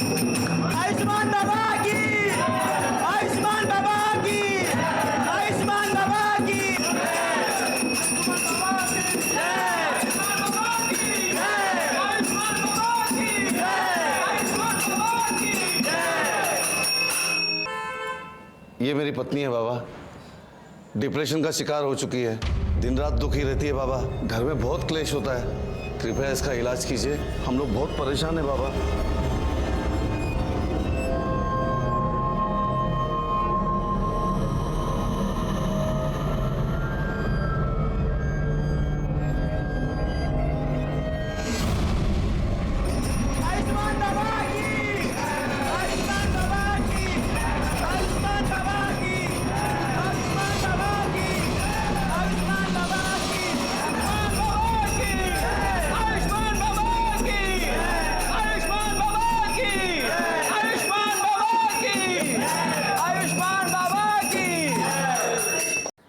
आयुष्मान बाबा की, आयुष्मान बाबा की, आयुष्मान बाबा की ये मेरी पत्नी है बाबा, डिप्रेशन का शिकार हो चुकी है, दिन रात दुखी रहती है बाबा, घर में बहुत क्लेश होता है, कृपया इसका इलाज कीजिए, हम लोग बहुत परेशान हैं बाबा।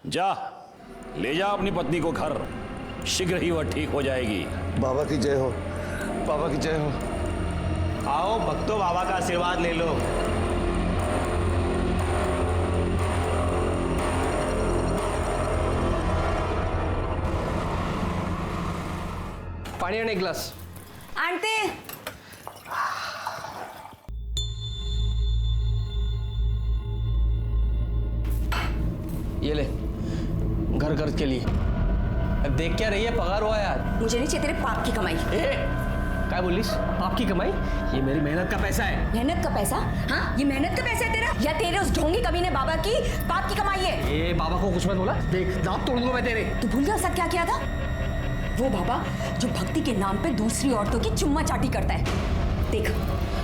जा, ले जा अपनी पत्नी को घर, शीघ्र ही वह ठीक हो जाएगी। बाबा की जय हो, बाबा की जय हो। आओ भक्तों, बाबा का आशीर्वाद ले लो। पानी और एक गिलास। आंटी, ये ले, घर खर्च के लिए। अब देख क्या रही है, पगार हुआ यार। मुझे नहीं चाहिए तेरे पाप की कमाई। क्या बोलिस? पाप की कमाई? ये मेरी मेहनत का पैसा है। मेहनत का पैसा? हाँ, ये मेहनत का पैसा है तेरा या तेरे उस ढोंगी कमीने बाबा की पाप की कमाई है? ये बाबा को कुछ मत बोला, देख दांत तोड़ दूंगा मैं तेरे। तू भूल गया उसका क्या किया था? वो बाबा जो भक्ति के नाम पे दूसरी औरतों की चुम्मा चाटी करता है। देख,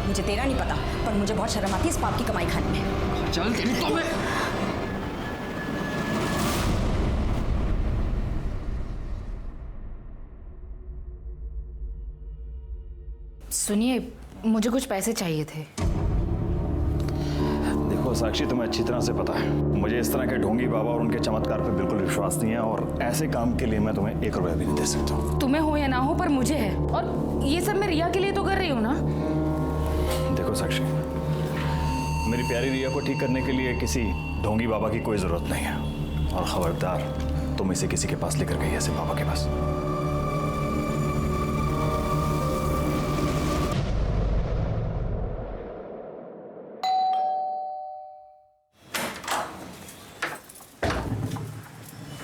मुझे तेरा नहीं पता, पर मुझे बहुत शर्म आती है इस पाप की कमाई खाने में। चल तेरी तो मैं। सुनिए, मुझे कुछ पैसे चाहिए थे। देखो साक्षी, तुम्हें अच्छी तरह से पता है मुझे इस तरह के ढोंगी बाबा और उनके चमत्कार पे बिल्कुल विश्वास नहीं है, और ऐसे काम के लिए मैं तुम्हें 1 रुपया भी नहीं दे सकता हूँ। तुम्हें हो या ना हो, पर मुझे है, और ये सब मैं रिया के लिए तो कर रही हूँ ना। देखो साक्षी, मेरी प्यारी रिया को ठीक करने के लिए किसी ढोंगी बाबा की कोई जरूरत नहीं है, और खबरदार तुम इसे किसी के पास लेकर गई ऐसे बाबा के पास।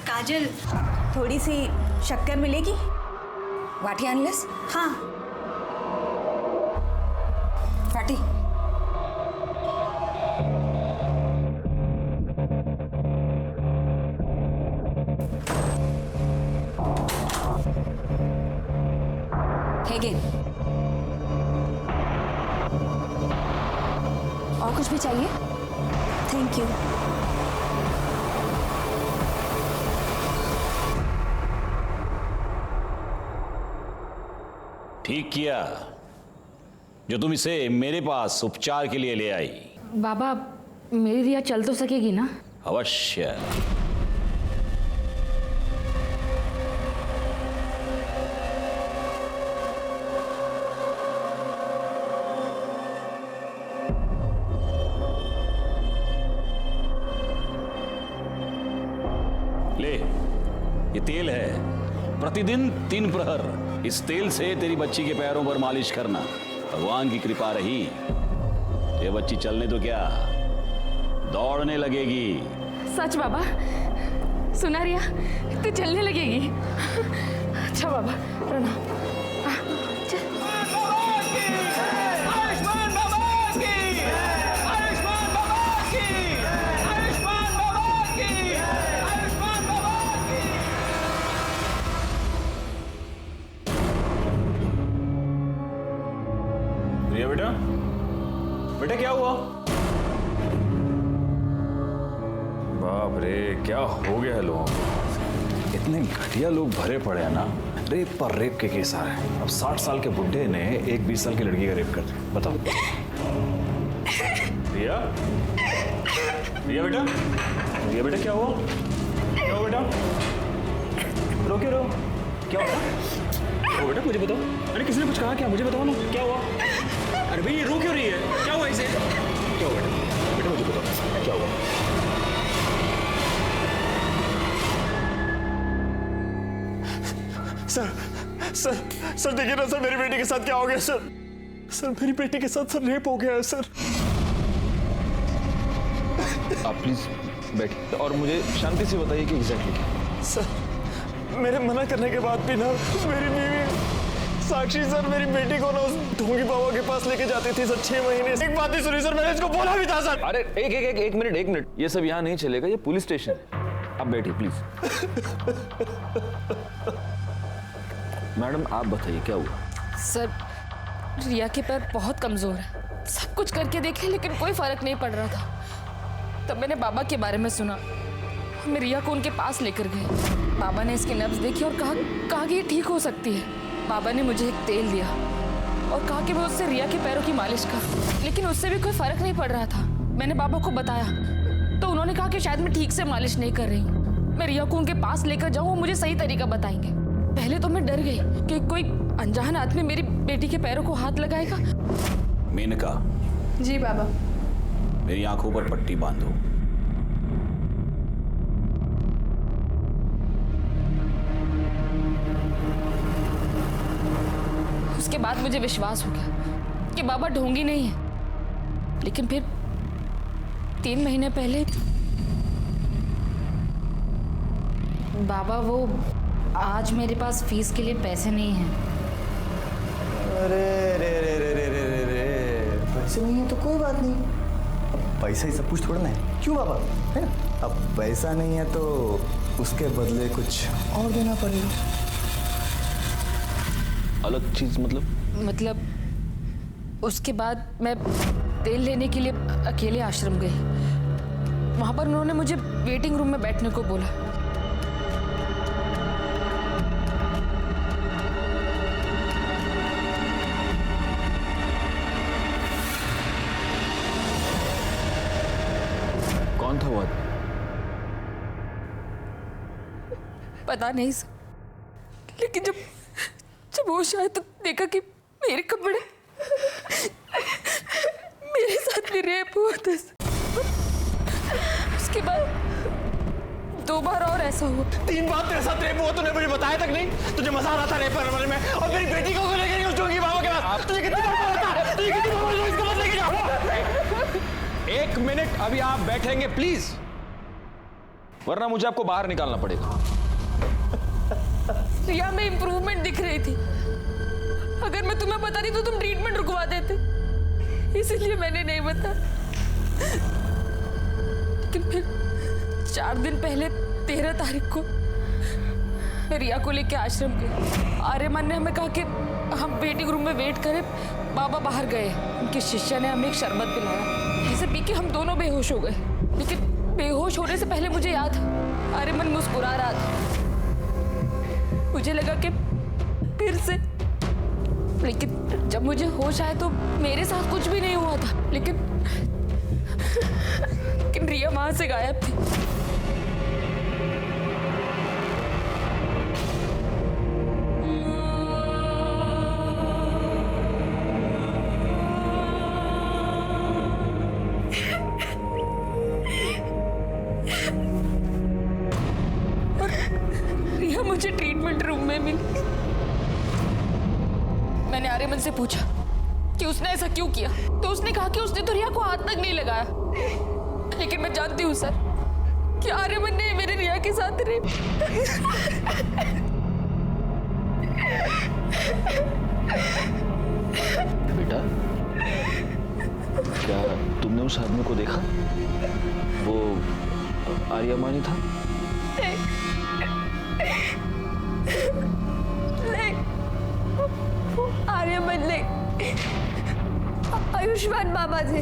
काजल, थोड़ी सी शक्कर मिलेगी? वाटी अनलेस? हाँ, वाटी। और कुछ भी चाहिए? Thank you. ठीक किया जो तुम इसे मेरे पास उपचार के लिए ले आई। बाबा, मेरी रिया चल तो सकेगी ना? अवश्य। ले, ये तेल है, प्रतिदिन 3 प्रहर इस तेल से तेरी बच्ची के पैरों पर मालिश करना। भगवान की कृपा रही, ये बच्ची चलने तो क्या, दौड़ने लगेगी। सच बाबा? सुना रिया, तू चलने लगेगी? अच्छा बाबा, प्रणाम। रिया बेटा, बेटा क्या हुआ? बाप रे, क्या हो गया है लोगों को? इतने घटिया लोग भरे पड़े हैं ना, रेप पर रेप के केस आ रहे हैं। अब 60 साल के बुड्ढे ने एक 20 साल की लड़की का रेप कर दिया, बताओ। रिया, रिया बेटा, रिया बेटा क्या हुआ? क्या हुआ बेटा? रो क्यों रो? क्या हुआ? ओ बेटा मुझे बताओ। अरे किसने कुछ कहा क्या? मुझे बताओ ना, क्या हुआ? अरे भाई ये रो क्यों रही है? क्या हुआ? सर देखिए ना सर, मेरी बेटी के साथ क्या हो गया सर? सर मेरी बेटी के साथ सर रेप हो गया है सर। आप प्लीज बैठिए और मुझे शांति से बताइए कि एग्जैक्टली क्या। सर मेरे मना करने के बाद भी ना मेरी बीवी साक्षी सर मेरी बेटी को ना उस ढोंगी बाबा के पास लेके जाती थी सर 6 महीने। एक बात नहीं सुनी सर, मैंने इसको बोला भी था सर। अरे एक मिनट, ये सब यहाँ नहीं चलेगा, ये पुलिस स्टेशन है। आप बैठिए प्लीज। मैडम आप बताइए क्या हुआ? सर रिया के पैर बहुत कमजोर है, सब कुछ करके देखे लेकिन कोई फर्क नहीं पड़ रहा था। तब मैंने बाबा के बारे में सुना, हमें रिया को उनके पास लेकर गए। बाबा ने इसकी नब्ज देखी और कहा कि ये ठीक हो सकती है। बाबा ने मुझे एक तेल दिया और कहा कि मैं उससे रिया के पैरों की मालिश कर, लेकिन उससे भी कोई फर्क नहीं पड़ रहा था। मैंने बाबा को बताया तो उन्होंने कहा कि शायद मैं ठीक से मालिश नहीं कर रही हूँ, मैं रिया को उनके पास लेकर जाऊँ, वो मुझे सही तरीका बताएंगे। पहले तो मैं डर गई कि कोई अनजान आदमी मेरी बेटी के पैरों को हाथ लगाएगा। मेनका। जी बाबा। मेरी आंखों पर पट्टी बांधो। उसके बाद मुझे विश्वास हो गया कि बाबा ढोंगी नहीं है। लेकिन फिर 3 महीने पहले बाबा, वो आज मेरे पास फीस के लिए पैसे नहीं हैं। अरे रे रे रे रे रे रे रे, पैसे नहीं है तो कोई बात नहीं, अब पैसा ही सब कुछ थोड़ा ना है, क्यों बाबा, है ना? अब पैसा नहीं है तो उसके बदले कुछ और देना पड़ेगा। अलग चीज मतलब उसके बाद मैं तेल लेने के लिए अकेले आश्रम गई। वहां पर उन्होंने मुझे वेटिंग रूम में बैठने को बोला। कौन था वो आदमी? पता नहीं सर, लेकिन जब होश आया तो देखा कि मेरे कपड़े मेरे साथ भी रेप हुआ था। उसके बाद 2 बार और ऐसा हुआ। 3 बार तेरे साथ रेप हुआ, तूने मुझे बताया तक नहीं? तुझे मजा आ रहा था रेप करने में, और मेरी बेटी को लेकर उस ढोंगी बाबा के पास। तुझे कितनी बार बोला था? तुझे कितनी बार बोला इसको मत लेके जाओ? 1 मिनट, अभी आप बैठेंगे प्लीज, वरना मुझे आपको बाहर निकालना पड़ेगा। रिया में इंप्रूवमेंट दिख रही थी। अगर मैं तुम्हें बताती तो तुम ट्रीटमेंट रुकवा देते, इसलिए मैंने नहीं बताया। लेकिन फिर 4 दिन पहले 13 तारीख को मैं रिया को लेकर आश्रम गई। आर्यमान ने हमें कहा कि हम वेटिंग रूम में वेट करें। बाबा बाहर गए, उनके शिष्य ने हमें एक शरबत पिलाया, जिसे पी के हम दोनों बेहोश हो गए। लेकिन बेहोश होने से पहले मुझे याद, आर्यमान मुस्कुरा रहा था। मुझे लगा कि फिर से, लेकिन जब मुझे होश आया तो मेरे साथ कुछ भी नहीं हुआ था। लेकिन रिया वहां से गायब थी। रिया मुझे ट्रीटमेंट रूम में मिली। मैंने आर्यमन से पूछा कि उसने ऐसा क्यों किया, तो उसने कहा कि उसने तो रिया को हाथ तक नहीं लगाया। लेकिन मैं जानती हूँ सर कि आर्यमन ने मेरे रिया के साथ रेप। बेटा, क्या तुमने उस आदमी को देखा? वो आर्यमानी था? आर्यमन नहीं, आयुष्मान बाबा थे।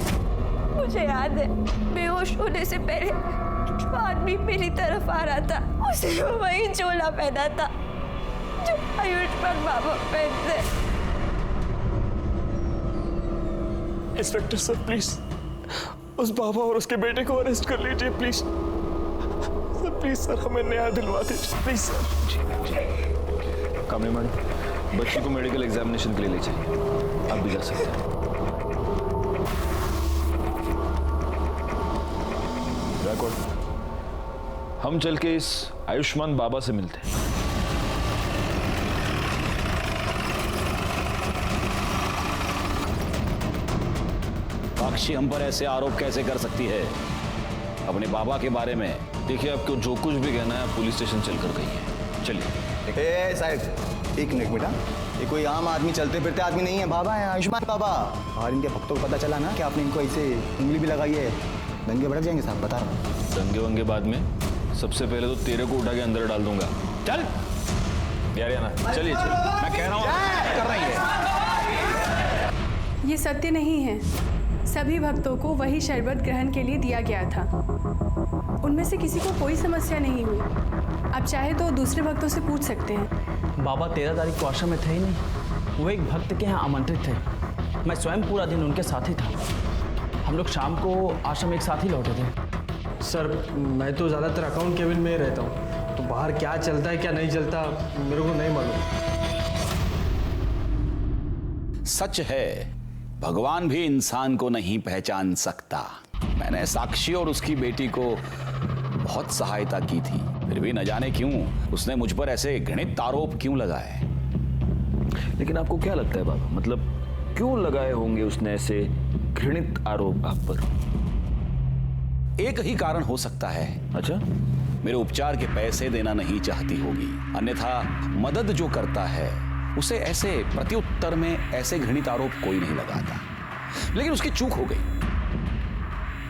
मुझे याद है, बेहोश होने से पहले जो आदमी मेरी तरफ आ रहा था, उसे वही चोला पहना था जो आयुष्मान बाबा पहनते। इंस्पेक्टर सर प्लीज उस बाबा और उसके बेटे को अरेस्ट कर लीजिए प्लीज सर। प्लीज सर, हमें न्याय दिलवा दीजिए प्लीज सर। कामनी मैडम, बच्ची को मेडिकल एग्जामिनेशन के लिए ले जाइए, आप भी जा सकते हैं। बैकवर्ड, हम चल के इस आयुष्मान बाबा से मिलते हैं। साक्षी हम पर ऐसे आरोप कैसे कर सकती है अपने बाबा के बारे में? देखिए, आपको जो कुछ भी कहना है पुलिस स्टेशन चलकर कहिए। चलिए। ए साहब, एक मिनट बेटा, ये कोई आम आदमी चलते फिरते आदमी नहीं है, बाबा है, आयुष्मान बाबा। और इनके भक्तों को पता चला ना कि आपने इनको ऐसे उंगली भी लगाई है, दंगे भड़क जाएंगे साहब, बता रहा हूँ। दंगे वंगे बाद में, सबसे पहले तो तेरे को उठा के अंदर डाल दूंगा। चल यार, ना चलिए चलिए, मैं कह रहा हूँ कर रही है। ये सत्य नहीं है। सभी भक्तों को वही शरबत ग्रहण के लिए दिया गया था। उनमें से किसी को कोई समस्या नहीं हुई। आप चाहे तो दूसरे भक्तों से पूछ सकते हैं। बाबा 13 तारीख को आश्रम में थे ही नहीं, वो एक भक्त के यहाँ आमंत्रित थे। मैं स्वयं पूरा दिन उनके साथ ही था। हम लोग शाम को आश्रम एक साथ ही लौटे थे। सर, मैं तो ज़्यादातर अकाउंट केबिन में ही रहता हूँ, तो बाहर क्या चलता है क्या नहीं चलता मेरे को नहीं मालूम। सच है, भगवान भी इंसान को नहीं पहचान सकता। मैंने साक्षी और उसकी बेटी को बहुत सहायता की थी, फिर भी न जाने क्यों उसने मुझ पर ऐसे घृणित आरोप क्यों लगाए। लेकिन आपको क्या लगता है बाबा, मतलब क्यों लगाए होंगे उसने ऐसे घृणित आरोप आप पर? एक ही कारण हो सकता है। अच्छा, मेरे उपचार के पैसे देना नहीं चाहती होगी, अन्यथा मदद जो करता है उसे ऐसे प्रत्युत्तर में ऐसे घृणित आरोप कोई नहीं लगाता। लेकिन उसकी चूक हो गई,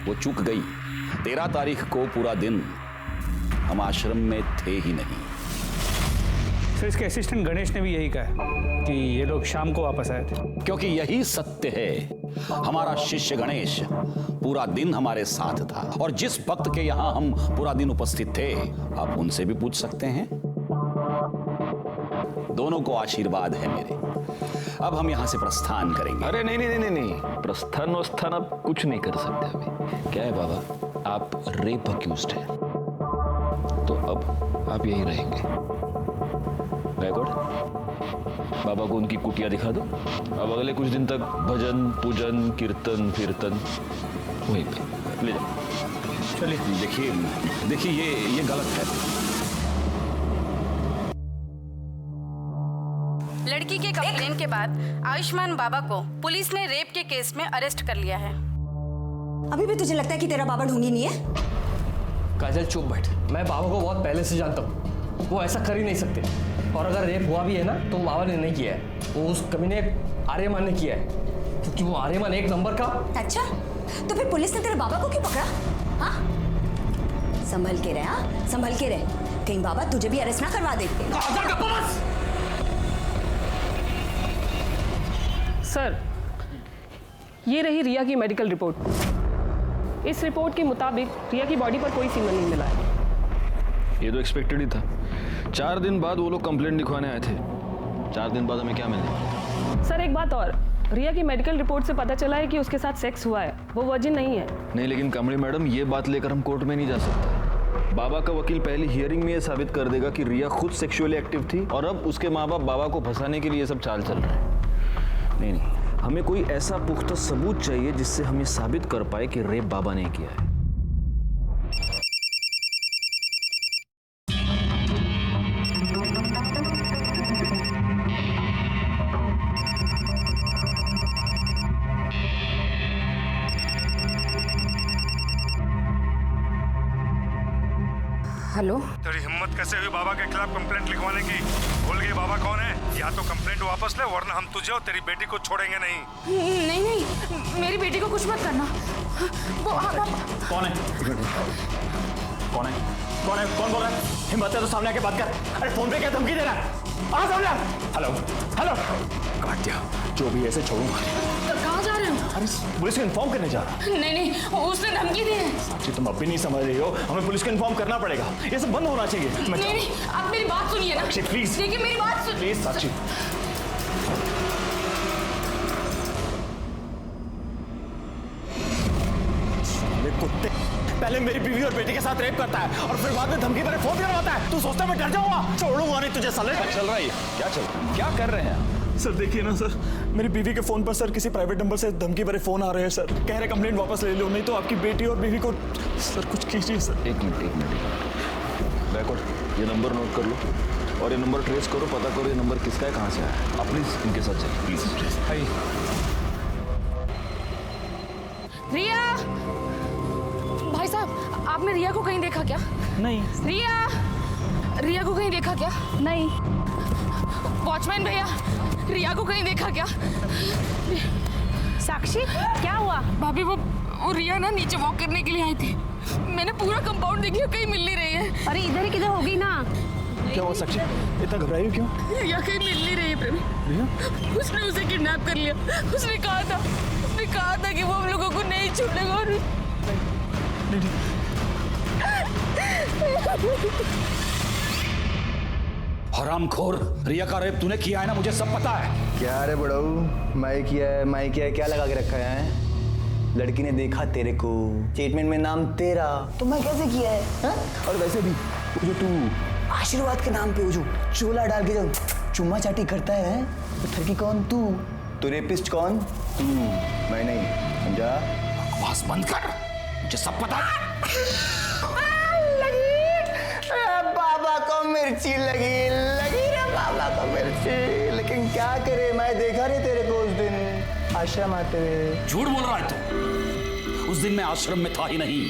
वो चूक गई। 13 तारीख को पूरा दिन हम आश्रम में थे ही नहीं। सर, इसके असिस्टेंट गणेश ने भी यही कहा कि ये लोग शाम को वापस आए थे। क्योंकि यही सत्य है, हमारा शिष्य गणेश पूरा दिन हमारे साथ था, और जिस भक्त के यहां हम पूरा दिन उपस्थित थे, आप उनसे भी पूछ सकते हैं। दोनों को आशीर्वाद है मेरे। अब हम यहां से प्रस्थान करेंगे। अरे नहीं नहीं नहीं नहीं, प्रस्थान वस्थान आप कुछ नहीं कर सकते अभी। क्या है बाबा, आप रेप अक्यूज्ड हैं, तो अब आप यहीं रहेंगे। बैकवर्ड, बाबा को उनकी कुटिया दिखा दो। अब अगले कुछ दिन तक भजन पूजन कीर्तन कीर्तन वहीं पे ले जाओ। चलिए। देखिए ये गलत है। लड़की के कंप्लेन के बाद आयुष्मान बाबा को पुलिस ने रेप के केस में अरेस्ट कर लिया है। अभी भी तुझे लगता है कि तेरा बाबा ढोंगी नहीं है? काजल चुप बैठ। मैं बाबा को बहुत पहले से जानता हूँ, वो ऐसा कर ही नहीं सकते। और अगर रेप हुआ भी है ना, तो बाबा ने नहीं किया है, वो उस कमीने आर्यमान ने किया है, क्योंकि वो आर्यमान एक नंबर का। अच्छा, तो फिर पुलिस ने तेरे बाबा को क्यों पकड़ा? हाँ, संभल के रहे, हाँ संभल के रहे, कहीं बाबा तुझे भी अरेस्ट ना करवा दे। सर, ये रही रिया की मेडिकल रिपोर्ट। इस रिपोर्ट के मुताबिक रिया की बॉडी पर कोई सीमन नहीं मिला है। ये तो एक्सपेक्टेड ही था। 4 दिन बाद वो लोग कंप्लेंट लिखवाने आए थे, 4 दिन बाद हमें क्या मिले? सर, एक बात और, रिया की मेडिकल रिपोर्ट से पता चला है कि उसके साथ सेक्स हुआ है, वो वर्जिन नहीं है। नहीं, लेकिन कमली मैडम, ये बात लेकर हम कोर्ट में नहीं जा सकते। बाबा का वकील पहली हियरिंग में ये साबित कर देगा कि रिया खुद सेक्सुअली एक्टिव थी, और अब उसके माँ बाप बाबा को फंसाने के लिए ये सब चाल चल रहे हैं। नहीं, हमें कोई ऐसा पुख्ता सबूत चाहिए जिससे हम ये साबित कर पाए कि रेप बाबा ने किया है। हेलो, तेरी हिम्मत कैसे हुई बाबा के खिलाफ कंप्लेंट लिखवाने की? भूल गई बाबा कौन है? या तो कंप्लेंट वापस ले, वरना हम तुझे और तेरी बेटी को छोड़ेंगे नहीं। नहीं, मेरी बेटी को कुछ मत करना। वो कौन है? कौन है? कौन है? कौन बोल रहा है? हिम्मत है तो सामने आके बात कर। अरे फोन पे क्या धमकी दे रहा है? आ सामने। हेलो हेलो, काट दिया। जो भी ऐसे छोड़ूंगा। कहाँ जा रहे हो? अरे पुलिस को इन्फॉर्म करने जा रहा। नहीं, उसने धमकी दी है। साक्षी, तुम अब भी नहीं समझ रही हो, हमें पुलिस को इन्फॉर्म करना पड़ेगा। ये सब बंद होना चाहिए। नहीं, आप मेरी बात सुनिए ना। साक्षी प्लीज, देखिए मेरी बात सुनिए प्लीज साक्षी। कुत्ते, पहले मेरी बीवी और बेटी के साथ रेप करता है और फिर बाद में धमकी भरे फोन करवाता है। तू सोचता मैं डर जाऊंगा? छोड़ूंगा नहीं तुझे साले। क्या चल रहा है? क्या कर रहे हैं? सर देखिए ना सर, मेरी बीवी के फोन पर सर किसी प्राइवेट नंबर से धमकी भरे फोन आ रहे हैं सर। कह रहे कंप्लेंट वापस ले लो, नहीं तो आपकी बेटी और बीवी को। सर कुछ कीजिए सर। एक मिनट बैकवर्ड, ये नंबर नोट कर लो और ये नंबर ट्रेस करो, पता करो ये नंबर किसका है, कहाँ से आया है। आप प्लीज इनके साथ चलिए प्लीज। हाय रिया, भाई साहब आपने रिया को कहीं देखा क्या? नहीं। रिया को कहीं देखा क्या? नहीं। वॉचमैन भैया, रिया को कहीं देखा क्या? साक्षी क्या हुआ? भाभी वो रिया ना नीचे वॉक करने के लिए आई थी। मैंने पूरा कंपाउंड देख लिया, कहीं मिल नहीं रही है। अरे इधर ही किधर होगी ना। क्या हुआ साक्षी, इतना घबराई हो क्यों? रिया कहीं मिल नहीं रही है प्रेमी। उसने उसे किडनैप कर लिया। उसने कहा था कि वो हम लोगों को नहीं छोड़ेगा। और हरामखोर, रिया का रेप तूने किया है ना, मुझे सब पता है। क्या रे बड़ऊ, मैं किया है, क्या लगा के रखा है? लड़की ने देखा तेरे को, स्टेटमेंट में नाम तेरा, तो मैं कैसे किया है हा? और वैसे भी वो जो तू आशीर्वाद के नाम पे वो जो चोला डाल के जो चुम्मा चाटी करता है, तो ठगी कौन तू? तो रेपिस्ट कौन? तू, मैं नहीं, समझा? बकवास बंद कर, मुझे सब पता है। बाबा को मिर्ची लगी रे बाबा को मिर्ची। लेकिन क्या करे, मैं देखा रे तेरे को उस दिन आश्रम आते हुए। झूठ बोल रहा है तू। उस दिन मैं आश्रम में था ही नहीं,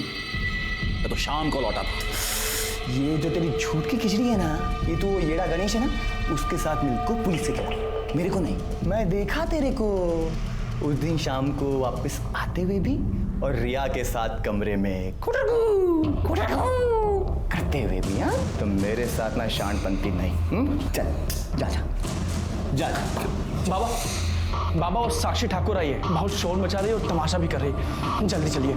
मैं तो शाम को लौटा था। ये जो तेरी झूठ की खिचड़ी है ना, ये तो येड़ा गणेश है ना, उसके साथ मिलको पुलिस से गया, मेरे को नहीं। मैं देखा तेरे को उस दिन शाम को वापस आते हुए भी, और रिया के साथ कमरे में करते हुए भी। हाँ, तो मेरे साथ ना शांतपंती नहीं। चल जा जा जा जा। बाबा वो साक्षी ठाकुर आई है, बहुत शोर मचा रही है और तमाशा भी कर रही है, जल्दी चलिए।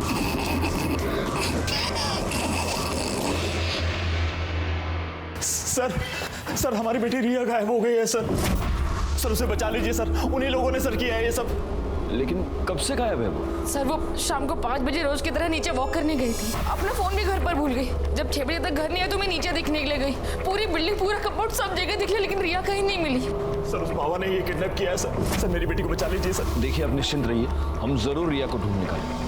सर हमारी बेटी रिया गायब हो गई है सर उसे बचा लीजिए सर, उन्हीं लोगों ने सर किया है ये सब। लेकिन कब से गायब है वो? सर वो शाम को 5 बजे रोज की तरह नीचे वॉक करने गई थी। अपना फोन भी घर पर भूल गई। जब 6 बजे तक घर नहीं आया तो मैं नीचे दिखने के लिए गई। पूरी बिल्डिंग, पूरा कंपाउंड, सब जगह दिख लिया, लेकिन रिया कहीं नहीं मिली। सर उस बाबा ने ये किडनैप किया है सर मेरी बेटी को बचा लीजिए सर। देखिए आप निश्चिंत रहिए, हम जरूर रिया को ढूंढ निकालेंगे।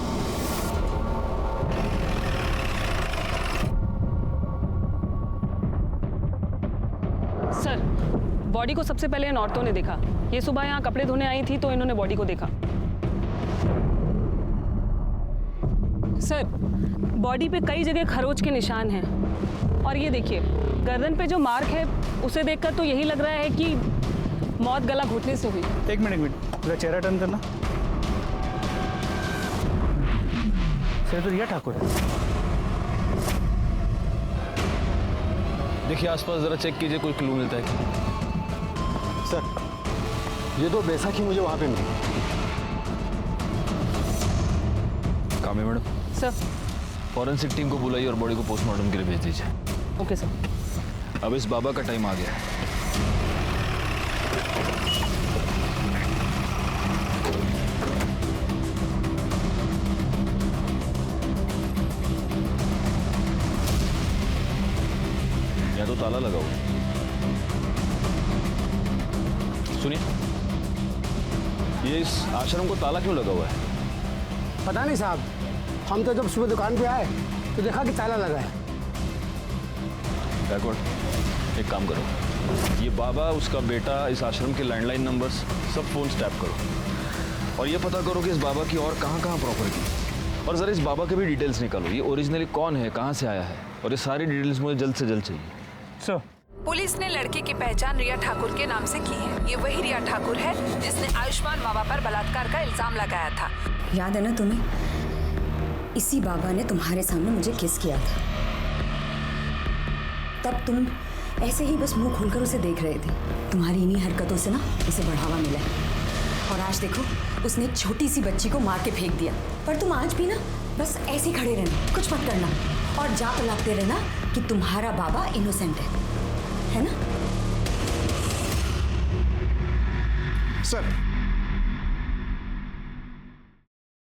सर बॉडी को सबसे पहले इन औरतों ने देखा। ये सुबह यहाँ कपड़े धोने आई थी तो इन्होंने बॉडी को देखा। सर बॉडी पे कई जगह खरोच के निशान हैं और ये देखिए गर्दन पे जो मार्क है उसे देखकर तो यही लग रहा है कि मौत गला घुटने से हुई। एक मिनट पूरा चेहरा टर्न करना। सर तो रिया ठाकुर है। देखिए आसपास जरा चेक कीजिए, कोई क्लू मिलता है क्या? सर ये तो बैसाखी मुझे वहां पे मिली। काम है मैडम। सर फॉरेंसिक टीम को बुलाइए और बॉडी को पोस्टमार्टम के लिए भेज दीजिए। Okay sir. अब इस बाबा का टाइम आ गया है। या तो ताला लगा हुआ। सुनिए, ये इस आश्रम को ताला क्यों लगा हुआ है? पता नहीं साहब, हम तो जब सुबह दुकान पे आए तो देखा कि ताला लगा है। बैकवर्ड, एक काम करो, ये बाबा, उसका बेटा, इस आश्रम के लैंडलाइन नंबर्स सब फोन टैप करो और ये पता करो कि इस बाबा की और कहाँ प्रॉपर्टी है, और जरा इस बाबा के भी डिटेल्स निकालो। ये ओरिजिनली कौन है, कहाँ से आया है, और ये सारी डिटेल्स मुझे जल्द से जल्द चाहिए। सर पुलिस ने लड़के की पहचान रिया ठाकुर के नाम से की है। ये वही रिया ठाकुर है जिसने आयुष्मान बाबा पर बलात्कार का इल्जाम लगाया था। याद है ना तुम्हें? इसी बाबा ने तुम्हारे सामने मुझे किस किया था। तब तुम ऐसे ही बस मुंह खोलकर उसे देख रहे थे। तुम्हारी इन्हीं हरकतों से ना उसे बढ़ावा मिला है। और आज देखो, उसने एक छोटी सी बच्ची को मार के फेंक दिया। पर तुम आज भी ना बस ऐसे ही खड़े रहना, कुछ मत करना और जाप लगते रहना कि तुम्हारा बाबा इनोसेंट है ना? सर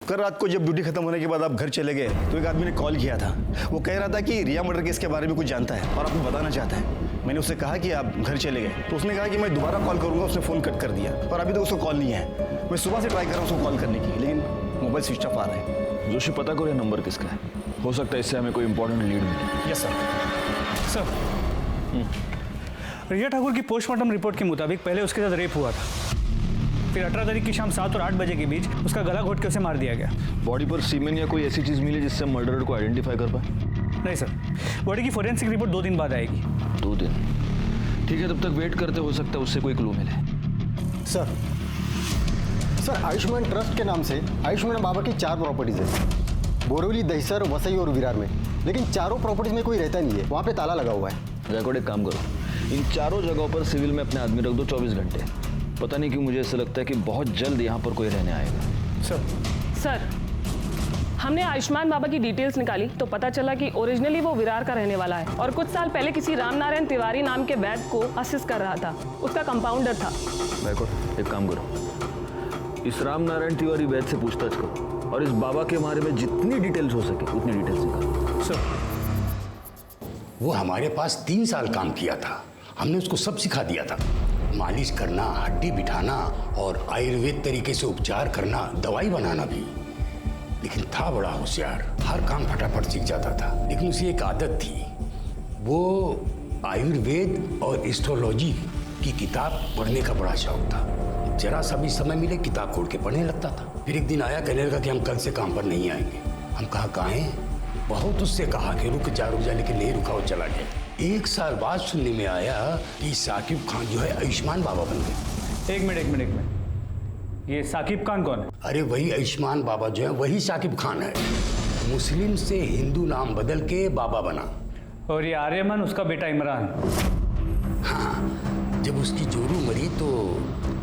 कल रात को जब ड्यूटी खत्म होने के बाद आप घर चले गए तो एक आदमी ने कॉल किया था। वो कह रहा था कि रिया मर्डर केस के बारे में कुछ जानता है और आपको बताना चाहता है। मैंने उससे कहा कि आप घर चले गए तो उसने कहा कि मैं दोबारा कॉल करूंगा। उसने फ़ोन कट कर दिया और अभी तक उसको कॉल नहीं है। मैं सुबह से ट्राई कर रहा हूँ उसको कॉल करने की, लेकिन मोबाइल स्विच ऑफ आ रहा है। जोशी, पता करो ये नंबर किसका है। हो सकता है इससे हमें कोई इंपॉर्टेंट लीड मिले। Yes sir. रिया ठाकुर की पोस्टमार्टम रिपोर्ट के मुताबिक पहले उसके साथ रेप हुआ था, फिर 18 तारीख की शाम 7 और 8 बजे के बीच उसका गला घोट के उसे मार दिया गया। बॉडी पर सीमेन या कोई ऐसी चीज मिली जिससे मर्डरर को आइडेंटिफाई कर पाए? नहीं सर, बॉडी की फोरेंसिक रिपोर्ट 2 दिन बाद आएगी। 2 दिन? ठीक है, तब तक वेट करते, हो सकता है उससे कोई क्लू मिले। सर आयुष्मान ट्रस्ट के नाम से आयुष्मान बाबा की 4 प्रॉपर्टीज है, बोरीवली, दहिसर, वसई और विरार में। लेकिन चारों प्रॉपर्टीज में कोई रहता नहीं है, वहाँ पे ताला लगा हुआ है। गायकवाड़, एक काम करो, इन चारों जगहों पर सिविल में अपने आदमी रख दो 24 घंटे। पता नहीं क्यों मुझे ऐसा लगता है कि बहुत जल्द यहाँ पर कोई रहने आएगा। सर, हमने आयुष्मान बाबा की डिटेल्स निकाली तो पता चला कि ओरिजिनली वो विरार का रहने वाला है और कुछ साल पहले किसी रामनारायण तिवारी नाम के वैद्य को असिस्ट कर रहा था, उसका कंपाउंडर था। गायकवाड़, एक काम करो, इस रामनारायण तिवारी वैद्य से पूछताछ करो और इस बाबा के बारे में जितनी डिटेल्स हो सके उतनी डिटेल्स निकालो। सर, वो हमारे पास 3 साल काम किया था, हमने उसको सब सिखा दिया था। मालिश करना, हड्डी बिठाना और आयुर्वेद तरीके से उपचार करना, दवाई बनाना भी। लेकिन था बड़ा होशियार, हर काम फटाफट सीख जाता था। लेकिन उसे एक आदत थी, वो आयुर्वेद और एस्ट्रोलॉजी की किताब पढ़ने का बड़ा शौक था। जरा सा भी समय मिले किताब खोल के पढ़ने लगता था। फिर एक दिन आया, कहने लगा कि हम कल से काम पर नहीं आएंगे। हम कहा काहे? बहुत उससे कहा कि रुक जा, लेकिन नहीं रुका, वो चला गया। 1 साल बाद सुनने में आया कि साकिब खान जो है आयुष्मान बाबा बन गए। एक मिनट, ये साकिब खान कौन है? अरे वही आयुष्मान बाबा जो है, वही साकिब खान है। मुस्लिम से हिंदू नाम बदल के बाबा बना। और ये आर्यमन उसका बेटा इमरान। हाँ, जब उसकी जोरू मरी तो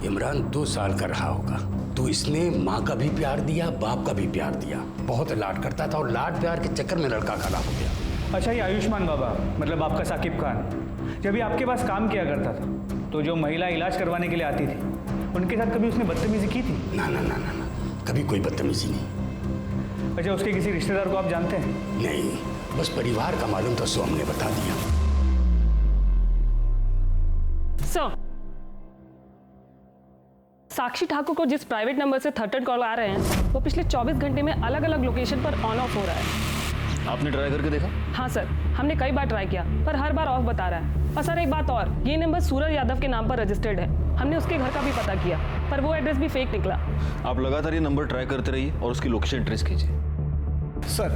इमरान 2 साल का रहा होगा। तो इसने माँ का भी प्यार दिया, बाप का भी प्यार दिया। बहुत लाड करता था और लाड प्यार के चक्कर में लड़का खराब हो गया। अच्छा, ये आयुष्मान बाबा मतलब आपका साकिब खान जब ये आपके पास काम किया करता था तो जो महिला इलाज करवाने के लिए आती थी उनके साथ कभी उसने बदतमीजी की थी? ना, कभी कोई बदतमीजी नहीं। अच्छा, उसके किसी रिश्तेदार को आप जानते हैं? नहीं, बस परिवार का मालूम था, सो हमने बता दिया। साक्षी ठाकुर को जिस प्राइवेट नंबर से थर्ड कॉल आ रहे हैं वो पिछले 24 घंटे में अलग अलग लोकेशन पर ऑन ऑफ हो रहा है। आपने ट्राई करके देखा? हाँ सर, हमने कई बार ट्राई किया पर हर बार ऑफ बता रहा है। और सर एक बात और, ये नंबर सूरज यादव के नाम पर रजिस्टर्ड है। हमने उसके घर का भी पता किया पर वो एड्रेस भी फेक निकला। आप लगातार ये नंबर ट्राई करते रहिए और उसकी लोकेशन ट्रेस कीजिए। सर,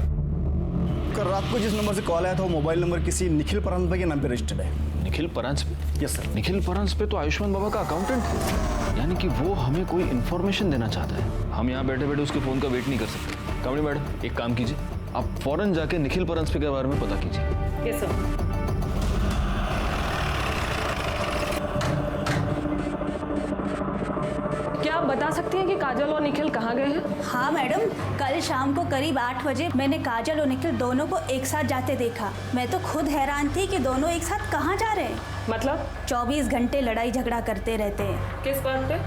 कल रात को जिस नंबर से कॉल आया था वो मोबाइल नंबर किसी निखिल परांजपे के नाम पे रजिस्टर्ड है। निखिल परांजपे? Yes sir. निखिल परांजपे तो आयुष्मान बाबा का अकाउंटेंट है, यानी कि वो हमें कोई इन्फॉर्मेशन देना चाहता है। हम यहाँ बैठे बैठे उसके फोन का वेट नहीं कर सकते। कामड़ी मैडम, एक काम कीजिए, आप फौरन जाके निखिल परांजपे के बारे में पता कीजिए। Yes sir. क्या आप बता सकती हैं कि काजल और निखिल कहाँ गए हैं? हाँ मैडम, कल शाम को करीब 8 बजे मैंने काजल और निखिल दोनों को एक साथ जाते देखा। मैं तो खुद हैरान थी कि दोनों एक साथ कहाँ जा रहे हैं। मतलब 24 घंटे लड़ाई झगड़ा करते रहते हैं। किस बात पे?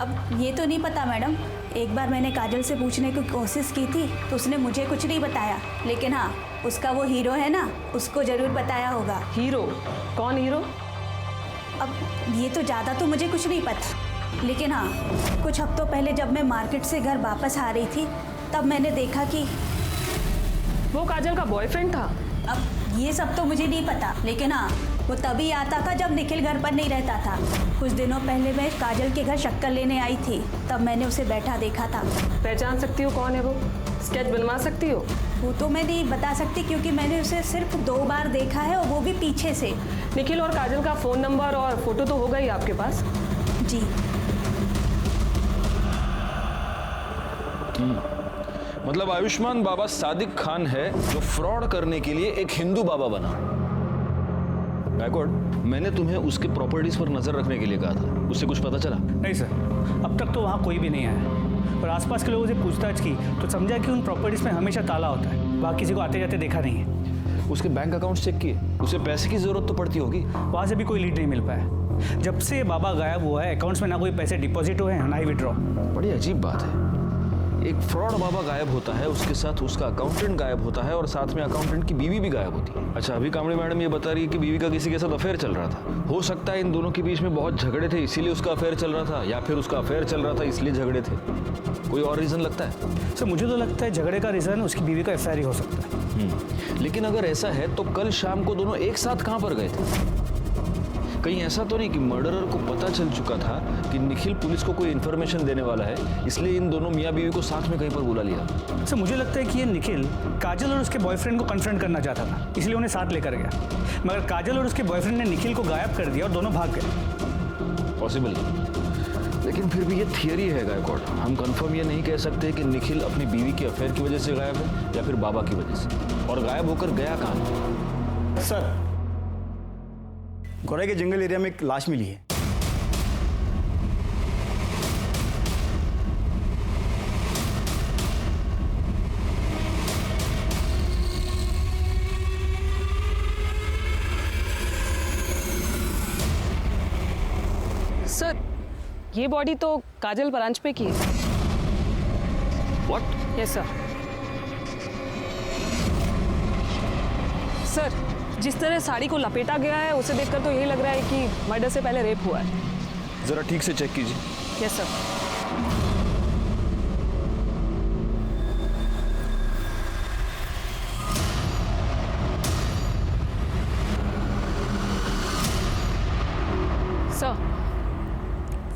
अब ये तो नहीं पता मैडम। एक बार मैंने काजल से पूछने की कोशिश की थी तो उसने मुझे कुछ नहीं बताया, लेकिन हाँ, उसका वो हीरो है ना, उसको जरूर बताया होगा। हीरो? कौन हीरो? अब ये तो ज़्यादा तो मुझे कुछ नहीं पता, लेकिन हाँ, कुछ हफ्तों पहले जब मैं मार्केट से घर वापस आ रही थी तब मैंने देखा कि वो काजल का बॉयफ्रेंड था। अब ये सब तो मुझे नहीं पता, लेकिन हाँ, वो तभी आता था जब निखिल घर पर नहीं रहता था। कुछ दिनों पहले मैं काजल के घर शक्कर लेने आई थी, तब मैंने उसे बैठा देखा था। पहचान सकती हो कौन है वो? स्केच बनवा सकती हो? वो तो मैं नहीं बता सकती क्योंकि मैंने उसे सिर्फ 2 बार देखा है और वो भी पीछे से। निखिल और काजल का फ़ोन नंबर और फोटो तो होगा ही आपके पास? जी। मतलब आयुष्मान बाबा सादिक खान है जो फ्रॉड करने के लिए एक हिंदू बाबा बना। गायकवाड़, मैंने तुम्हें उसके प्रॉपर्टीज पर नजर रखने के लिए कहा था, उससे कुछ पता चला? नहीं सर, अब तक तो वहाँ कोई भी नहीं आया और आसपास के लोगों से पूछताछ की तो समझा कि उन प्रॉपर्टीज में हमेशा ताला होता है। वहाँ किसी को आते जाते देखा नहीं है। उसके बैंक अकाउंट चेक किए? उसे पैसे की जरूरत तो पड़ती होगी। वहाँ से भी कोई लीड नहीं मिल पाया। जब से बाबा गायब हुआ है अकाउंट्स में ना कोई पैसे डिपॉजिट हुए हैं ना ही विड्रॉ। बड़ी अजीब बात है। एक फ्रॉड बाबा गायब होता है, उसके साथ उसका अकाउंटेंट गायब होता है और साथ में अकाउंटेंट की बीवी भी गायब होती है। अच्छा, अभी कामड़ी मैडम ये बता रही है कि बीवी का किसी के साथ अफेयर चल रहा था। हो सकता है इन दोनों के बीच में बहुत झगड़े थे इसीलिए उसका अफेयर चल रहा था, या फिर उसका अफेयर चल रहा था इसलिए झगड़े थे। कोई और रीजन लगता है? सर मुझे तो लगता है झगड़े का रीजन उसकी बीवी का अफेयर ही हो सकता है। लेकिन अगर ऐसा है तो कल शाम को दोनों एक साथ कहां पर गए थे? कहीं ऐसा तो नहीं कि मर्डरर को पता चल चुका था कि निखिल पुलिस को कोई इन्फॉर्मेशन देने वाला है, इसलिए इन दोनों मियाँ बीवी को साथ में कहीं पर बुला लिया? सर मुझे लगता है कि ये निखिल काजल और उसके बॉयफ्रेंड को कन्फ्रंट करना चाहता था, इसलिए उन्हें साथ लेकर गया। मगर काजल और उसके बॉयफ्रेंड ने निखिल को गायब कर दिया और दोनों भाग गए। पॉसिबल, लेकिन फिर भी ये थियरी है गायकवाड़। हम कंफर्म ये नहीं कह सकते कि निखिल अपनी बीवी के अफेयर की वजह से गायब है या फिर बाबा की वजह से। और गायब होकर गया कहाँ? सर, गोराई के जंगल एरिया में एक लाश मिली है। सर, ये बॉडी तो काजल ब्रांच पे की है। व्हाट? Yes sir. सर, जिस तरह साड़ी को लपेटा गया है उसे देखकर तो यही लग रहा है कि मर्डर से पहले रेप हुआ है। जरा ठीक से चेक कीजिए। Yes sir.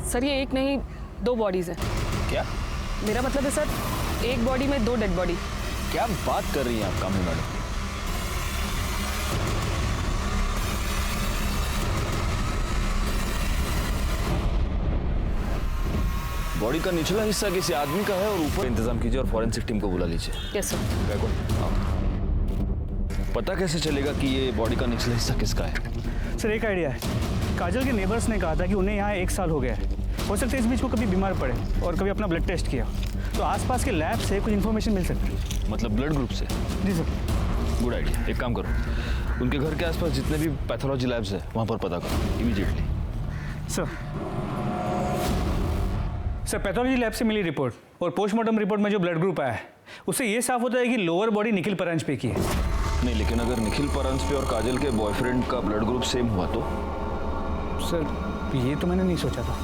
सर, ये एक नहीं 2 बॉडीज हैं। क्या? मेरा मतलब है सर, एक बॉडी में 2 डेड बॉडी। क्या बात कर रही हैं आप कामनी मैडम? बॉडी का निचला हिस्सा किसी आदमी का है और ऊपर इंतजाम कीजिए और फॉरेंसिक टीम को बुला लीजिए। Yes sir. पता कैसे चलेगा कि ये बॉडी का निचला हिस्सा किसका है? सर एक आइडिया है। काजल के नेबर्स ने कहा था कि उन्हें यहाँ 1 साल हो गया है। हो सकता है इस बीच वो कभी बीमार पड़े और कभी अपना ब्लड टेस्ट किया, तो आसपास के लैब से कुछ इन्फॉर्मेशन मिल सकती है। मतलब ब्लड ग्रुप से? जी सर। Good idea. एक काम करो, उनके घर के आसपास जितने भी पैथोलॉजी लैब्स है वहाँ पर पता करो इमीडिएटली। सर, पैथोलॉजी लैब से मिली रिपोर्ट और पोस्टमार्टम रिपोर्ट में जो ब्लड ग्रुप आया है उससे ये साफ होता है कि लोअर बॉडी निखिल परंज पे की है। नहीं, लेकिन अगर निखिल परंज पे और काजल के बॉयफ्रेंड का ब्लड ग्रुप सेम हुआ तो? सर ये तो मैंने नहीं सोचा था।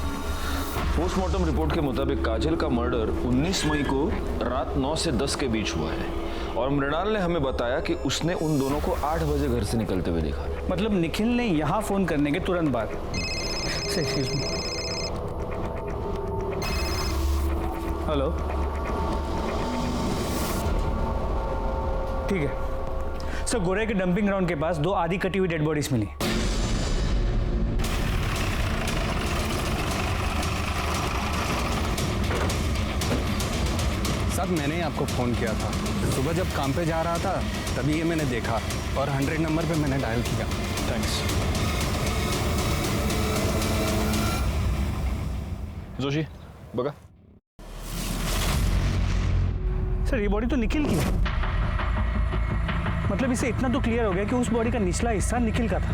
पोस्टमार्टम रिपोर्ट के मुताबिक काजल का मर्डर 19 मई को रात 9 से 10 के बीच हुआ है और मृणाल ने हमें बताया कि उसने उन दोनों को 8 बजे घर से निकलते हुए देखा। मतलब निखिल ने यहाँ फोन करने के तुरंत बाद। हेलो, ठीक है सर। गोरे के डंपिंग ग्राउंड के पास 2 आधी कटी हुई डेड बॉडीज मिली। साहब, मैंने ही आपको फ़ोन किया था। सुबह जब काम पे जा रहा था तभी ये मैंने देखा और 100 नंबर पे मैंने डायल किया। थैंक्स। जोशी, बगा। सर ये बॉडी तो निखिल की है। मतलब इसे इतना तो क्लियर हो गया कि उस बॉडी का निचला हिस्सा निखिल का था।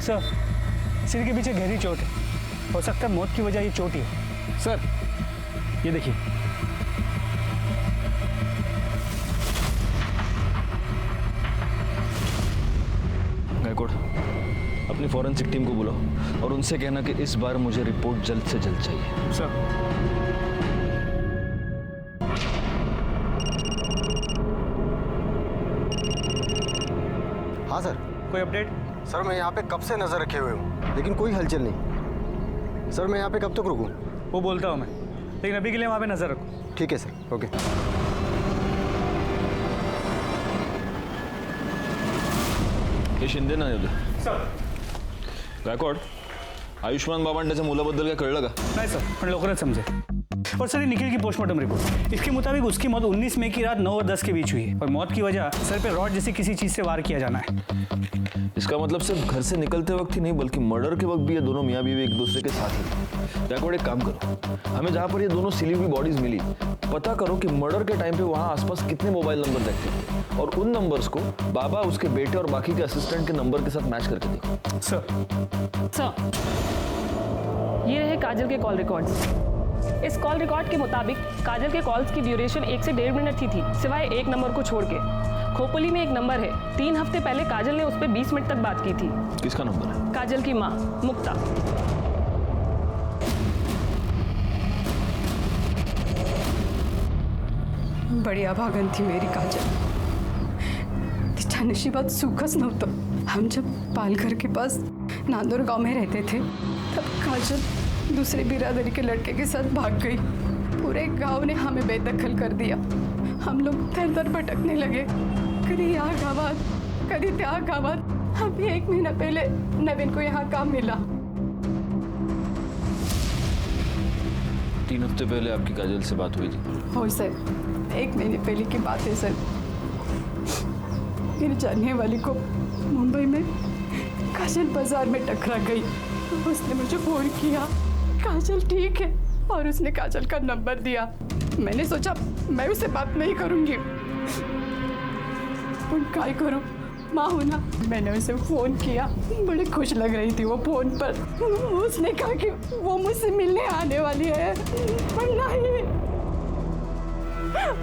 सर, सिर के पीछे गहरी चोट है। हो सकता है मौत की वजह ये चोट ही है। सर ये देखिए। गायकवाड़, अपनी फॉरेंसिक टीम को बुलाओ और उनसे कहना कि इस बार मुझे रिपोर्ट जल्द से जल्द चाहिए। सर। हाँ सर। कोई अपडेट? सर मैं यहाँ पे कब से नज़र रखे हुए हूँ लेकिन कोई हलचल नहीं। सर मैं यहाँ पे कब तक रुकूँ? वो बोलता हूँ मैं, लेकिन अभी के लिए वहाँ पे नज़र रखो। ठीक है सर, ओके। हे शिंदे ना गायकवाड, आयुष्मान बाबा त्याच्या मुलाबद्दल काय कळलं का? नाही सर, पण लवकरच समजेल। और सर ये निखिल की पोस्टमार्टम रिपोर्ट, इसके मुताबिक उसकी मौत 19 मई की रात 9 और 10 के बीच हुई है और मौत की वजह सर पे रॉड जैसी किसी चीज से वार किया जाना है। इसका मतलब सिर्फ घर से निकलते वक्त ही नहीं बल्कि मर्डर के वक्त भी ये दोनों मियाँ बीवी एक दूसरे के साथ ही। गायकवाड, एक काम करो, हमें जहाँ पर ये दोनों सिली हुई बॉडीज मिली पता करो कि मर्डर के टाइम पे वहाँ आसपास कितने मोबाइल नंबर देखते थे और उन नंबर्स को बाबा, उसके बेटे और बाकी के असिस्टेंट के नंबर के साथ मैच करके देखो। सर ये रहे काजल के कॉल रिकॉर्ड्स। इस कॉल रिकॉर्ड के मुताबिक काजल के कॉल्स की ड्यूरेशन 1 से 1.5 मिनट की थी, सिवाय एक नंबर को छोड़ के। खोपली में एक नंबर है, 3 हफ्ते पहले काजल ने उस पर 20 मिनट तक बात की थी। किसका नंबर है? काजल की माँ मुक्ता। बड़ी अभागन थी मेरी काजल। तिच्या नशिबात सुखच नव्हतं। हम जब पालघर के पास नांदोर गांव में रहते थे तब काजल दूसरे बिरादरी के लड़के के साथ भाग गई। पूरे गांव ने हमें बेदखल कर दिया। हम लोग दर दर भटकने लगे, कभी यहाँ गावात कभी त्या गावात। अभी 1 महीना पहले नवीन को यहाँ काम मिला। 3 हफ्ते पहले आपकी काजल से बात हुई थी? हो सर, 1 महीने पहले की बात है सर। मेरी जानने वाली को मुंबई में काजल बाजार में टकरा गई। उसने मुझे फोन किया, काजल ठीक है, और उसने काजल का नंबर दिया। मैंने सोचा मैं उससे बात नहीं करूंगी, काय करूं, माँ हूं ना। मैंने उसे फोन किया, बड़ी खुश लग रही थी वो फोन पर। उसने कहा कि वो मुझसे मिलने आने वाली है, पर नहीं,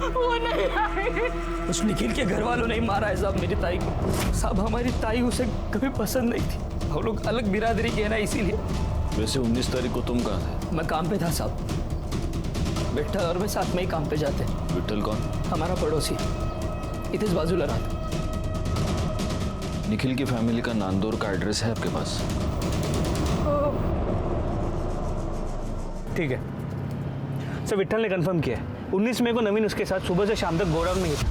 वो नहीं आई। उस निखिल के घर वालों ने मारा है साहब मेरी ताई को। साहब हमारी ताई उसे कभी पसंद नहीं थी, हम लोग अलग बिरादरी के हैं ना, इसीलिए। वैसे 19 तारीख को तुम कहाँ थे? मैं काम पे था साहब, विट्ठल और मैं साथ में ही काम पे जाते। विट्ठल कौन? हमारा पड़ोसी, इधर बाजूला रहा। निखिल की फैमिली का नांदौर का एड्रेस है आपके पास? ठीक है सर, विट्ठल ने कंफर्म किया है। 19 मई को नवीन उसके साथ सुबह से शाम तक गोडाउन में ही था।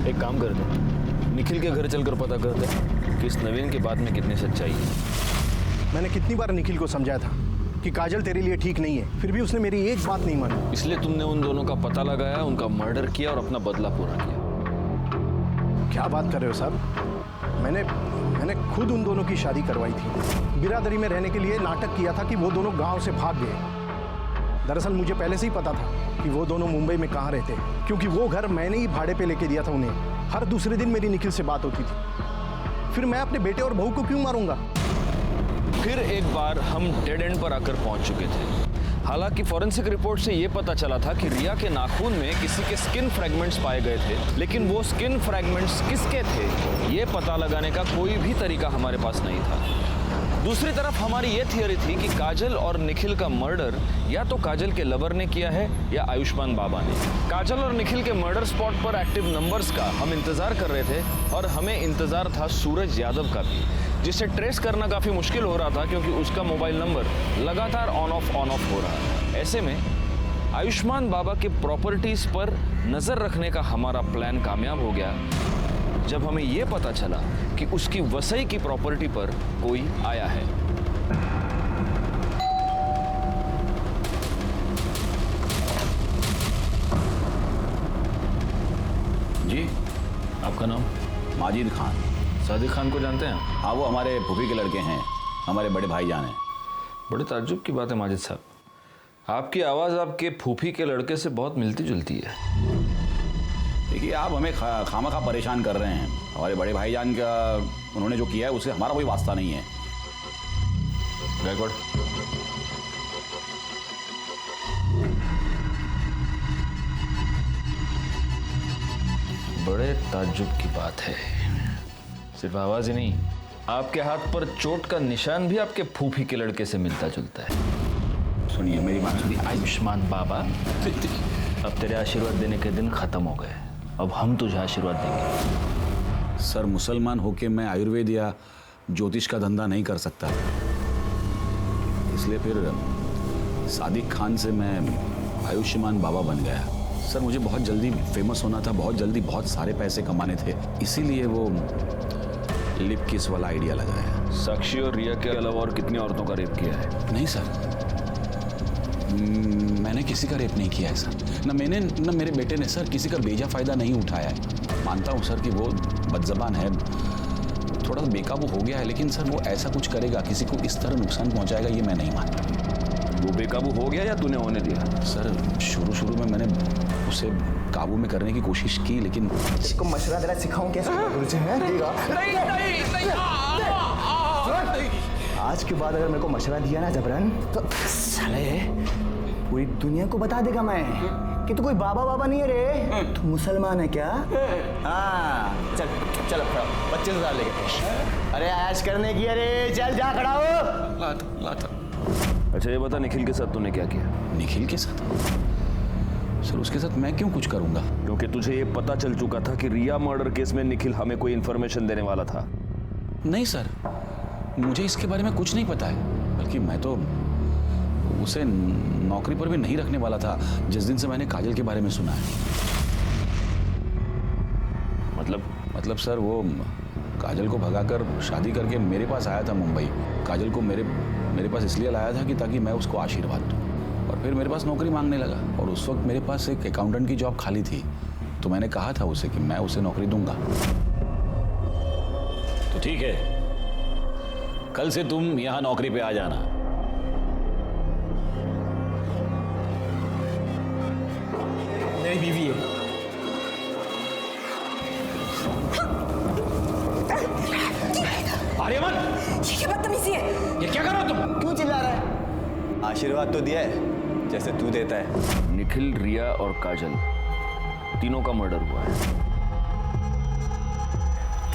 एक काम करते, निखिल के घर चलकर पता करते कि इस नवीन की बात में कितनी सच्चाई है। मैंने कितनी बार निखिल को समझाया था कि काजल तेरे लिए ठीक नहीं है, फिर भी उसने मेरी एक बात नहीं मानी। इसलिए तुमने उन दोनों का पता लगाया, उनका मर्डर किया और अपना बदला पूरा किया। क्या बात कर रहे हो साहब? मैंने खुद उन दोनों की शादी करवाई थी। बिरादरी में रहने के लिए नाटक किया था कि वो दोनों गांव से भाग गए। दरअसल मुझे पहले से ही पता था कि वो दोनों मुंबई में कहाँ रहते हैं, क्योंकि वो घर मैंने ही भाड़े पे लेके दिया था उन्हें। हर दूसरे दिन मेरी निखिल से बात होती थी। फिर मैं अपने बेटे और बहू को क्यों मारूंगा? फिर एक बार हम डेड एंड पर आकर पहुंच चुके थे। हालांकि फॉरेंसिक रिपोर्ट से यह पता चला था कि रिया के नाखून में किसी के स्किन फ्रैगमेंट्स पाए गए थे, लेकिन वो स्किन फ्रैगमेंट्स किसके थे ये पता लगाने का कोई भी तरीका हमारे पास नहीं था। दूसरी तरफ हमारी ये थियरी थी कि काजल और निखिल का मर्डर या तो काजल के लवर ने किया है या आयुष्मान बाबा ने। काजल और निखिल के मर्डर स्पॉट पर एक्टिव नंबर्स का हम इंतजार कर रहे थे, और हमें इंतजार था सूरज यादव का भी, जिसे ट्रेस करना काफी मुश्किल हो रहा था क्योंकि उसका मोबाइल नंबर लगातार ऑन ऑफ हो रहा है। ऐसे में आयुष्मान बाबा के प्रॉपर्टीज पर नजर रखने का हमारा प्लान कामयाब हो गया जब हमें यह पता चला कि उसकी वसई की प्रॉपर्टी पर कोई आया है। जी, आपका नाम? माजिद खान। सादिक खान को जानते हैं? हाँ, वो हमारे फूफी के लड़के हैं, हमारे बड़े भाईजान हैं। बड़े ताज्जुब की बात है माजिद साहब, आपकी आवाज़ आपके फूफी के लड़के से बहुत मिलती जुलती है। देखिए, आप हमें खामखा परेशान कर रहे हैं। हमारे बड़े भाईजान का उन्होंने जो किया है उससे हमारा कोई वास्ता नहीं है। गायकवाड़, बड़े ताज्जुब की बात है। सिर्फ आवाज ही नहीं, आपके हाथ पर चोट का निशान भी आपके फूफी के लड़के से मिलता जुलता है। सुनिए, मेरी बात सुनिए। आयुष्मान बाबा, अब तेरे आशीर्वाद देने के दिन खत्म हो गए, अब हम तुझे आशीर्वाद देंगे। सर, मुसलमान होके मैं आयुर्वेद या ज्योतिष का धंधा नहीं कर सकता, इसलिए फिर सादिक खान से मैं आयुष्मान बाबा बन गया। सर, मुझे बहुत जल्दी फेमस होना था, बहुत जल्दी बहुत सारे पैसे कमाने थे, इसीलिए वो लिप किस वाला आइडिया लगाया। साक्षी और रिया के अलावा और कितनी औरतों का रेप किया है? नहीं सर, मैंने किसी का रेप नहीं किया है सर। ना मैंने ना मेरे बेटे ने सर किसी का बेजा फायदा नहीं उठाया है। मानता हूँ सर कि वो बदजबान है, थोड़ा सा बेकाबू हो गया है, लेकिन सर वो ऐसा कुछ करेगा, किसी को इस तरह नुकसान पहुंचाएगा, ये मैं नहीं मानता। वो बेकाबू हो गया या तूने होने दिया? सर, शुरू में मैंने उसे काबू में करने की कोशिश की, लेकिन इसको मशवरा देना सिखाऊं कैसे? नहीं। आज के बाद अगर मेरे को मशवरा दिया ना जबरन, तो साले पूरी दुनिया को बता देगा मैं कि तू कोई बाबा बाबा नहीं है रे, तू मुसलमान है क्या? हाँ चल चल बच्चे से लेके। अरे ऐश करने की, अरे चल जा खड़ा हो। लाता। अच्छा ये बता, निखिल के साथ तूने क्या किया? निखिल के साथ? सर उसके साथ मैं क्यों कुछ करूंगा? क्योंकि तुझे ये पता चल चुका था कि रिया मर्डर केस में निखिल हमें कोई इन्फॉर्मेशन देने वाला था। नहीं सर, मुझे इसके बारे में कुछ नहीं पता है, बल्कि मैं तो उसे नौकरी पर भी नहीं रखने वाला था जिस दिन से मैंने काजल के बारे में सुना है। मतलब सर वो काजल को भगाकर शादी करके मेरे पास आया था मुंबई। काजल को मेरे पास इसलिए लाया था कि ताकि मैं उसको आशीर्वाद दूं, और फिर मेरे पास नौकरी मांगने लगा, और उस वक्त मेरे पास एक अकाउंटेंट की जॉब खाली थी, तो मैंने कहा था उसे कि मैं उसे नौकरी दूंगा। तो ठीक है, कल से तुम यहां नौकरी पे आ जाना। मेरी बीवी है। आर्यमन, ये क्या बदतमीजी है? ये क्या कर रहे हो तुम? क्यों चिल्ला रहा है? आशीर्वाद तो दिया है जैसे तू देता है। निखिल, रिया और काजल तीनों का मर्डर हुआ है।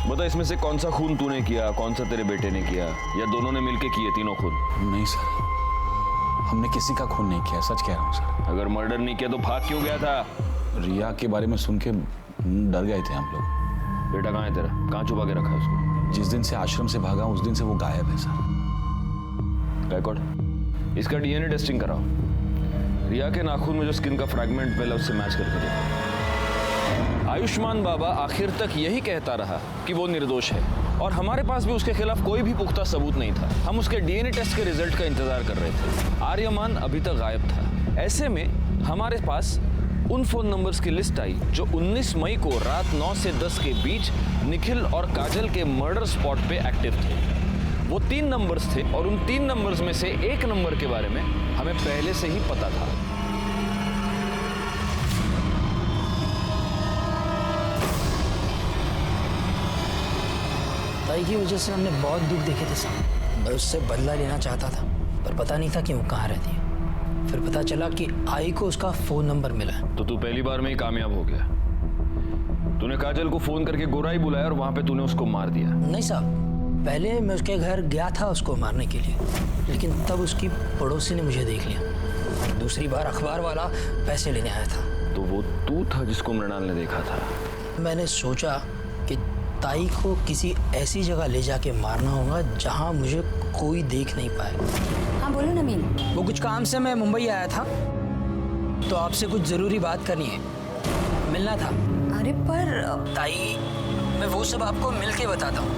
बता इसमें से कौन सा खून तूने किया, कौन सा तेरे बेटे ने किया, या दोनों ने मिलके किए तीनों खून? नहीं सर, हमने किसी का खून नहीं किया, सच कह रहा हूँ सर। अगर मर्डर नहीं किया तो भाग क्यों गया था? रिया के बारे में सुन के डर गए थे हम लोग। बेटा कहाँ है तेरा? कहाँ छुपा के रखा है उसको? जिस दिन से आश्रम से भागा उस दिन से वो गायब है सर। बैकवर्ड, इसका डीएनए टेस्टिंग कराओ। रिया के नाखून में जो स्किन का फ्रैगमेंट मिला उससे मैच करके देखो। आयुष्मान बाबा आखिर तक यही कहता रहा कि वो निर्दोष है, और हमारे पास भी उसके खिलाफ कोई भी पुख्ता सबूत नहीं था। हम उसके डीएनए टेस्ट के रिजल्ट का इंतजार कर रहे थे। आर्यमान अभी तक गायब था। ऐसे में हमारे पास उन फोन नंबर्स की लिस्ट आई जो 19 मई को रात 9 से 10 के बीच निखिल और काजल के मर्डर स्पॉट पे एक्टिव थे। वो 3 नंबर्स थे, और उन 3 नंबर्स में से एक नंबर के बारे में हमें पहले से ही पता था। ताई की वजह से हमने बहुत दुख देखे थे साहब। मैं उससे बदला लेना चाहता था, पर पता नहीं था कि वो कहाँ रहती है। फिर पता चला कि आई को उसका फोन नंबर मिला है। तो तू पहली बार में ही कामयाब हो गया। तूने काजल को फोन करके गोराई बुलाया और वहां पे तूने उसको मार दिया। नहीं साहब, पहले मैं उसके घर गया था उसको मारने के लिए, लेकिन तब उसकी पड़ोसी ने मुझे देख लिया। दूसरी बार अखबार वाला पैसे लेने आया था। तो वो तू था जिसको मृणाल ने देखा था? मैंने सोचा कि ताई को किसी ऐसी जगह ले जाके मारना होगा जहाँ मुझे कोई देख नहीं पाए। हाँ बोलो नमीन। वो कुछ काम से मैं मुंबई आया था, तो आपसे कुछ जरूरी बात करनी है, मिलना था। अरे पर ताई, मैं वो सब आपको मिल के बताता हूँ।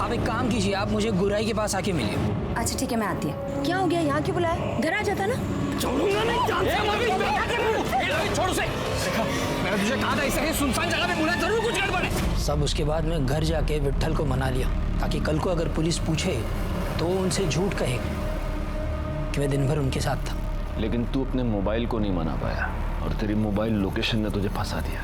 आप एक काम कीजिए, आप मुझे गुराई के पास आके मिलिए। अच्छा ठीक है, मैं आती है। क्या हो गया, यहाँ क्यों बुलाया? घर आ जाता ना। छोड़ूंगा नहीं। छोड़ उसे। मैंने तुझे कहा था इसे सुनसान जगह पे बुलाया, जरूर कुछ गड़बड़ है। सब उसके बाद मैं घर जाके विट्ठल को मना लिया, ताकि कल को अगर पुलिस पूछे तो उनसे झूठ कहे कि मैं दिन भर उनके साथ था। लेकिन तू अपने मोबाइल को नहीं मना पाया, और तेरी मोबाइल लोकेशन ने तुझे फंसा दिया।